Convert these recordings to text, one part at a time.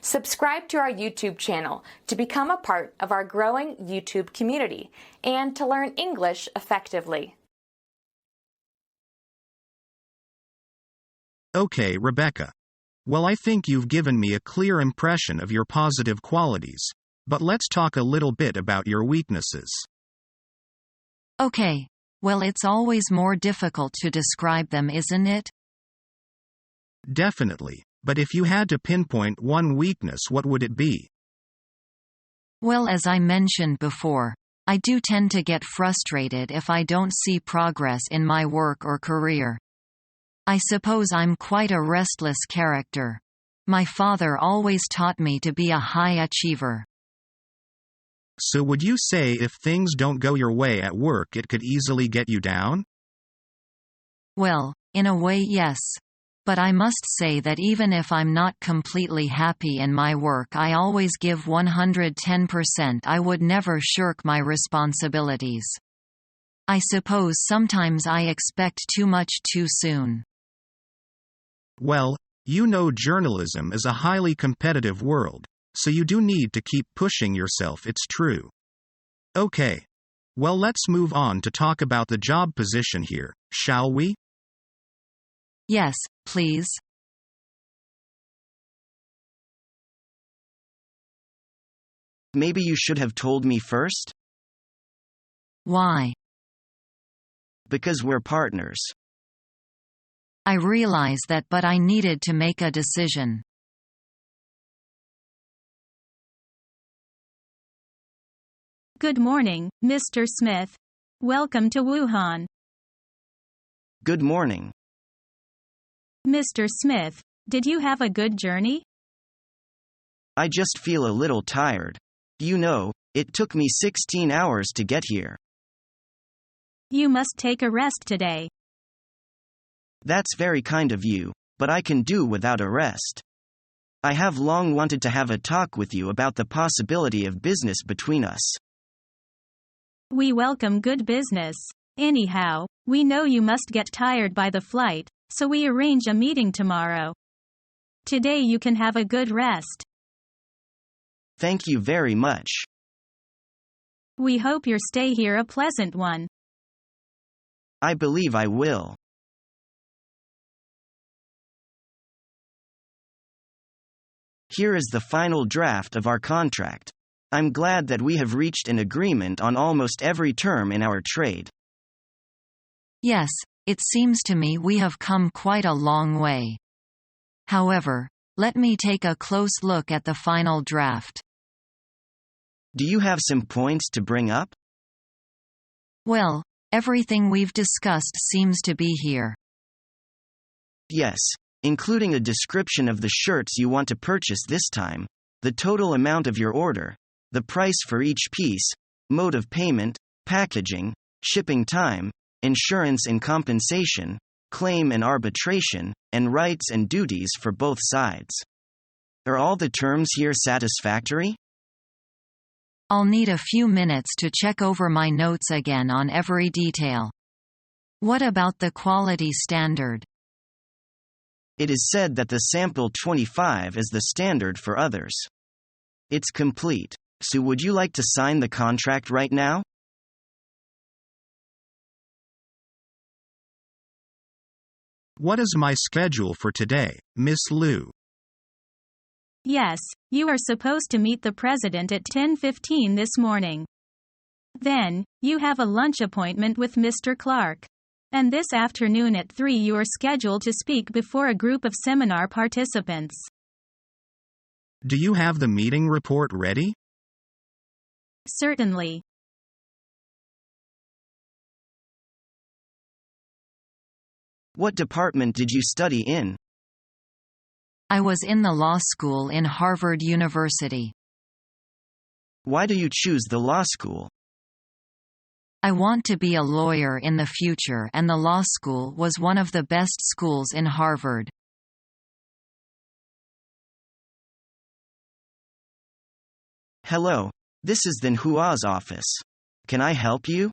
Subscribe to our YouTube channel to become a part of our growing YouTube community and to learn English effectively. Okay, Rebecca. Well, I think you've given me a clear impression of your positive qualities, but let's talk a little bit about your weaknesses. Okay. Well, it's always more difficult to describe them, isn't it? Definitely, but if you had to pinpoint one weakness, what would it be? Well, as I mentioned before, I do tend to get frustrated if I don't see progress in my work or career. I suppose I'm quite a restless character. My father always taught me to be a high achiever. So would you say if things don't go your way at work, it could easily get you down? Well, in a way, yes. But I must say that even if I'm not completely happy in my work, I always give 110%. I would never shirk my responsibilities. I suppose sometimes I expect too much too soon. Well, you know, journalism is a highly competitive world, so you do need to keep pushing yourself, it's true. Okay. Well, let's move on to talk about the job position here, shall we? Yes, please. Maybe you should have told me first? Why? Because we're partners. I realize that, but I needed to make a decision. Good morning, Mr. Smith. Welcome to Wuhan. Good morning. Mr. Smith, did you have a good journey? I just feel a little tired. You know, it took me 16 hours to get here. You must take a rest today. That's very kind of you, but I can do without a rest. I have long wanted to have a talk with you about the possibility of business between us. We welcome good business. Anyhow, we know you must get tired by the flight, so we arrange a meeting tomorrow. Today you can have a good rest. Thank you very much. We hope your stay here a pleasant one. I believe I will. Here is the final draft of our contract. I'm glad that we have reached an agreement on almost every term in our trade. Yes, it seems to me we have come quite a long way. However, let me take a close look at the final draft. Do you have some points to bring up? Well, everything we've discussed seems to be here. Yes, including a description of the shirts you want to purchase this time, the total amount of your order, the price for each piece, mode of payment, packaging, shipping time, insurance and compensation, claim and arbitration, and rights and duties for both sides. Are all the terms here satisfactory? I'll need a few minutes to check over my notes again on every detail. What about the quality standard? It is said that the sample 25 is the standard for others. It's complete. So would you like to sign the contract right now? What is my schedule for today, Miss Liu? Yes, you are supposed to meet the president at 10:15 this morning. Then, you have a lunch appointment with Mr. Clark. And this afternoon at 3 you are scheduled to speak before a group of seminar participants. Do you have the meeting report ready? Certainly. What department did you study in? I was in the law school in Harvard University. Why do you choose the law school? I want to be a lawyer in the future, and the law school was one of the best schools in Harvard. Hello, this is the Nhua's office. Can I help you?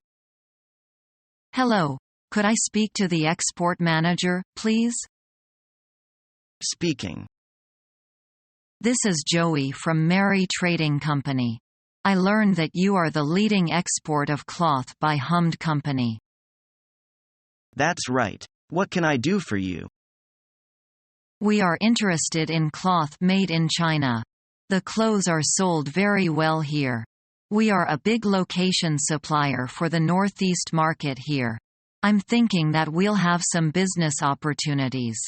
Hello, could I speak to the export manager, please? Speaking. This is Joey from Mary Trading Company. I learned that you are the leading export of cloth by Hummed Company. That's right. What can I do for you? We are interested in cloth made in China. The clothes are sold very well here. We are a big location supplier for the Northeast market here. I'm thinking that we'll have some business opportunities.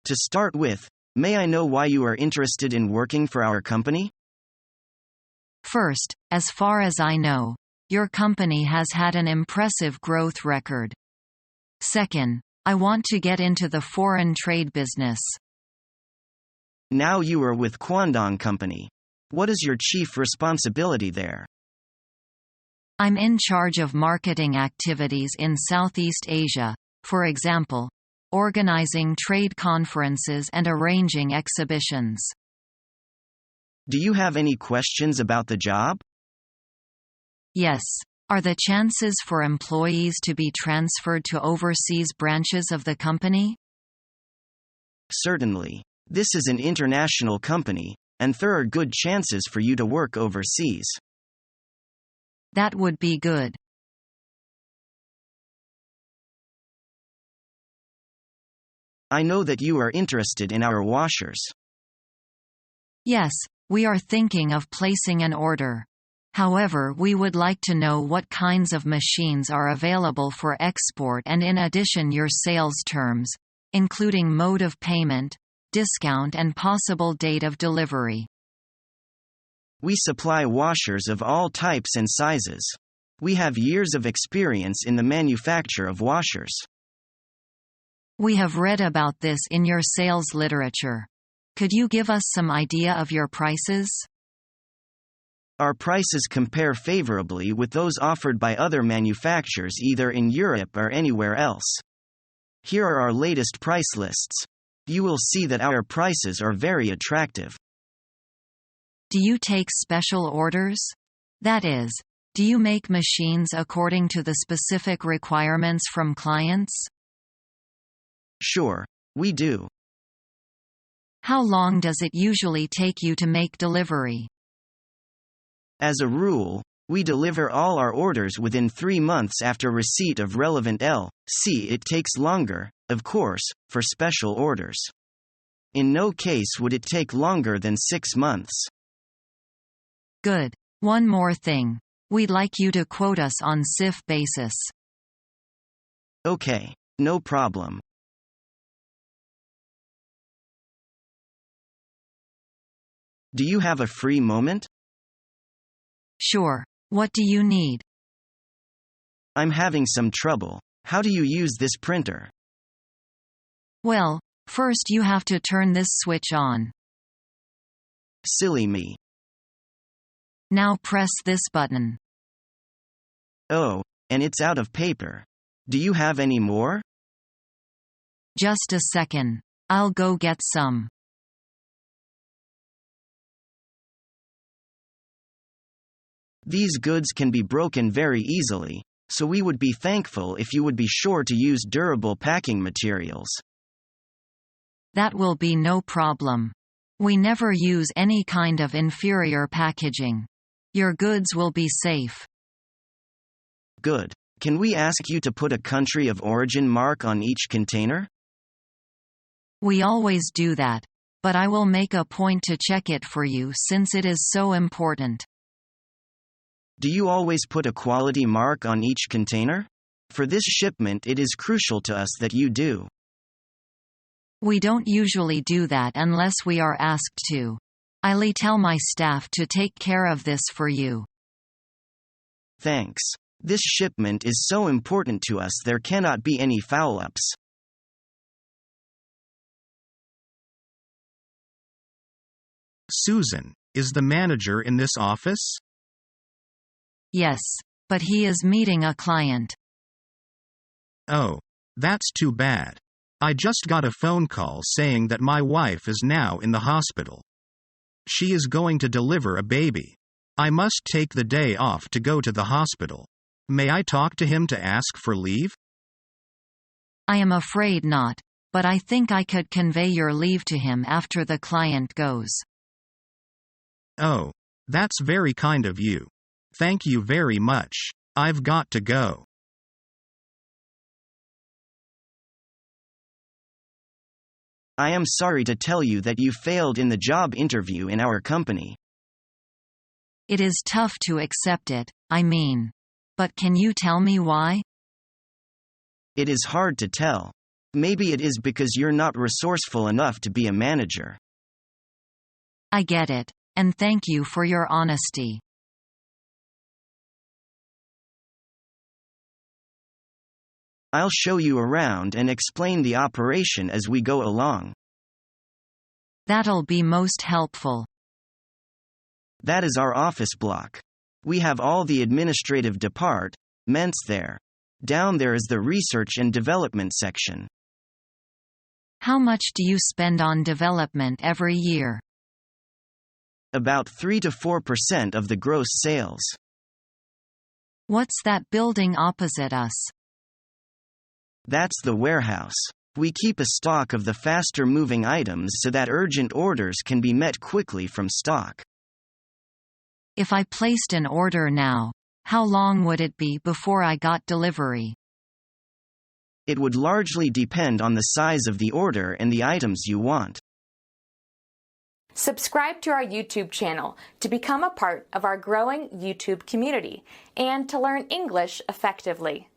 To start with, may I know why you are interested in working for our company? First, as far as I know, your company has had an impressive growth record. Second, I want to get into the foreign trade business. Now you are with Kwandong Company. What is your chief responsibility there? I'm in charge of marketing activities in Southeast Asia, for example, organizing trade conferences and arranging exhibitions. Do you have any questions about the job? Yes. Are the chances for employees to be transferred to overseas branches of the company? Certainly. This is an international company, and there are good chances for you to work overseas. That would be good. I know that you are interested in our washers. Yes, we are thinking of placing an order. However, we would like to know what kinds of machines are available for export and in addition your sales terms, including mode of payment, discount and possible date of delivery. We supply washers of all types and sizes. We have years of experience in the manufacture of washers. We have read about this in your sales literature. Could you give us some idea of your prices? Our prices compare favorably with those offered by other manufacturers either in Europe or anywhere else. Here are our latest price lists. You will see that our prices are very attractive. Do you take special orders? That is, do you make machines according to the specific requirements from clients? Sure, we do. How long does it usually take you to make delivery? As a rule, we deliver all our orders within 3 months after receipt of relevant L.C. It takes longer, of course, for special orders. In no case would it take longer than 6 months. Good. One more thing. We'd like you to quote us on CIF basis. Okay, no problem. Do you have a free moment? Sure. What do you need? I'm having some trouble. How do you use this printer? Well, first you have to turn this switch on. Silly me. Now press this button. Oh, and it's out of paper. Do you have any more? Just a second. I'll go get some. These goods can be broken very easily, so we would be thankful if you would be sure to use durable packing materials. That will be no problem. We never use any kind of inferior packaging. Your goods will be safe. Good. Can we ask you to put a country of origin mark on each container? We always do that, but I will make a point to check it for you since it is so important. Do you always put a quality mark on each container? For this shipment it is crucial to us that you do. We don't usually do that unless we are asked to. I'll tell my staff to take care of this for you. Thanks. This shipment is so important to us there cannot be any foul-ups. Susan, is the manager in this office? Yes, but he is meeting a client. Oh, that's too bad. I just got a phone call saying that my wife is now in the hospital. She is going to deliver a baby. I must take the day off to go to the hospital. May I talk to him to ask for leave? I am afraid not, but I think I could convey your leave to him after the client goes. Oh, that's very kind of you. Thank you very much. I've got to go. I am sorry to tell you that you failed in the job interview in our company. It is tough to accept it, I mean. But can you tell me why? It is hard to tell. Maybe it is because you're not resourceful enough to be a manager. I get it, and thank you for your honesty. I'll show you around and explain the operation as we go along. That'll be most helpful. That is our office block. We have all the administrative departments there. Down there is the research and development section. How much do you spend on development every year? About 3 to 4% of the gross sales. What's that building opposite us? That's the warehouse. We keep a stock of the faster-moving items so that urgent orders can be met quickly from stock. If I placed an order now, how long would it be before I got delivery? It would largely depend on the size of the order and the items you want. Subscribe to our YouTube channel to become a part of our growing YouTube community and to learn English effectively.